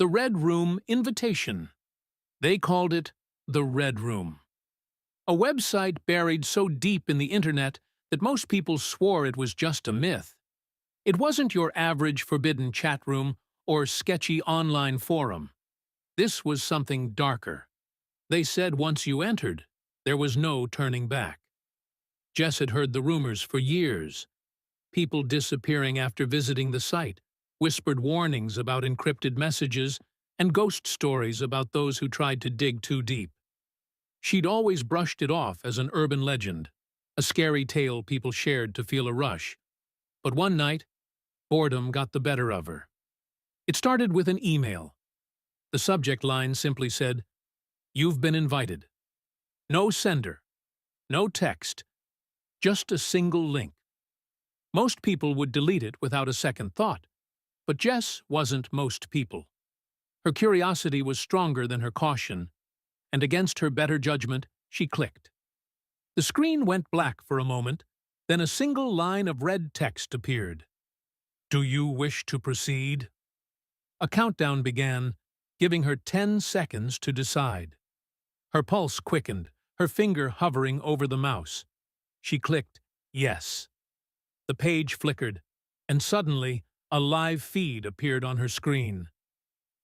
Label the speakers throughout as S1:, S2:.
S1: The Red Room Invitation. They called it the Red Room. A website buried so deep in the internet that most people swore it was just a myth. It wasn't your average forbidden chat room or sketchy online forum. This was something darker. They said once you entered, there was no turning back. Jess had heard the rumors for years. People disappearing after visiting the site, whispered warnings about encrypted messages, and ghost stories about those who tried to dig too deep. She'd always brushed it off as an urban legend, a scary tale people shared to feel a rush. But one night, boredom got the better of her. It started with an email. The subject line simply said, "You've been invited." No sender, no text, just a single link. Most people would delete it without a second thought, but Jess wasn't most people. Her curiosity was stronger than her caution, and against her better judgment, she clicked. The screen went black for a moment, then a single line of red text appeared. "Do you wish to proceed?" A countdown began, giving her 10 seconds to decide. Her pulse quickened, her finger hovering over the mouse. She clicked yes. The page flickered, and suddenly a live feed appeared on her screen.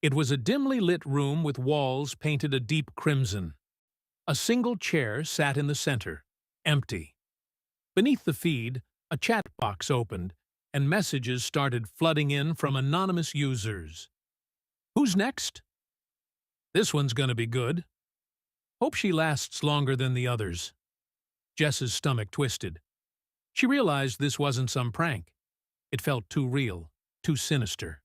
S1: It was a dimly lit room with walls painted a deep crimson. A single chair sat in the center, empty. Beneath the feed, a chat box opened, and messages started flooding in from anonymous users. "Who's next?" "This one's gonna be good." "Hope she lasts longer than the others." Jess's stomach twisted. She realized this wasn't some prank. It felt too real, too sinister.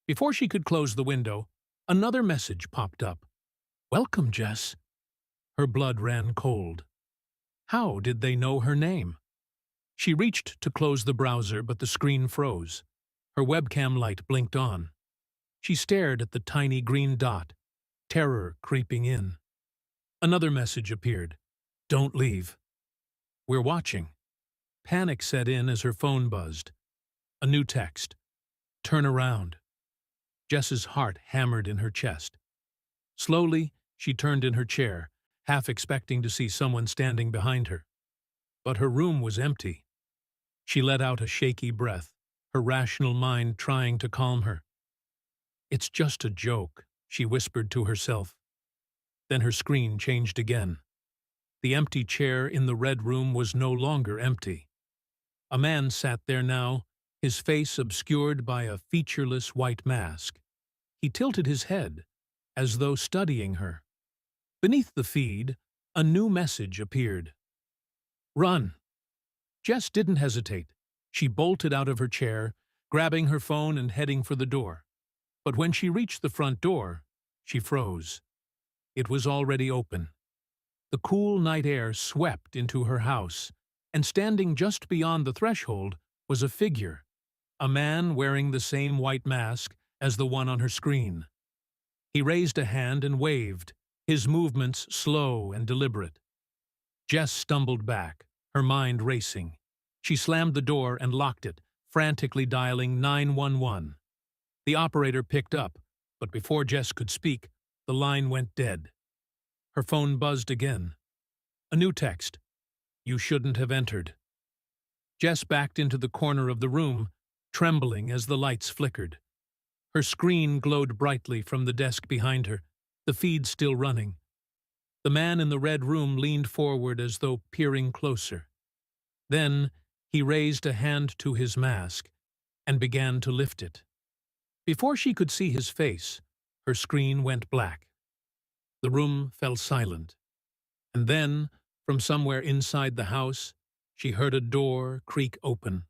S1: Before she could close the window, another message popped up. "Welcome, Jess." Her blood ran cold. How did they know her name? She reached to close the browser, but the screen froze. Her webcam light blinked on. She stared at the tiny green dot, terror creeping in. Another message appeared. "Don't leave. We're watching." Panic set in as her phone buzzed. A new text. "Turn around." Jess's heart hammered in her chest. Slowly, she turned in her chair, half expecting to see someone standing behind her. But her room was empty. She let out a shaky breath, her rational mind trying to calm her. "It's just a joke," she whispered to herself. Then her screen changed again. The empty chair in the red room was no longer empty. A man sat there now, his face obscured by a featureless white mask. He tilted his head, as though studying her. Beneath the feed, a new message appeared. "Run." Jess didn't hesitate. She bolted out of her chair, grabbing her phone and heading for the door. But when she reached the front door, she froze. It was already open. The cool night air swept into her house, and standing just beyond the threshold was a figure, a man wearing the same white mask as the one on her screen. He raised a hand and waved, his movements slow and deliberate. Jess stumbled back, her mind racing. She slammed the door and locked it, frantically dialing 911. The operator picked up, but before Jess could speak, the line went dead. Her phone buzzed again. A new text. "You shouldn't have entered." Jess backed into the corner of the room, trembling as the lights flickered. Her screen glowed brightly from the desk behind her, the feed still running. The man in the red room leaned forward as though peering closer. Then he raised a hand to his mask and began to lift it. Before she could see his face, her screen went black. The room fell silent. And then, from somewhere inside the house, she heard a door creak open.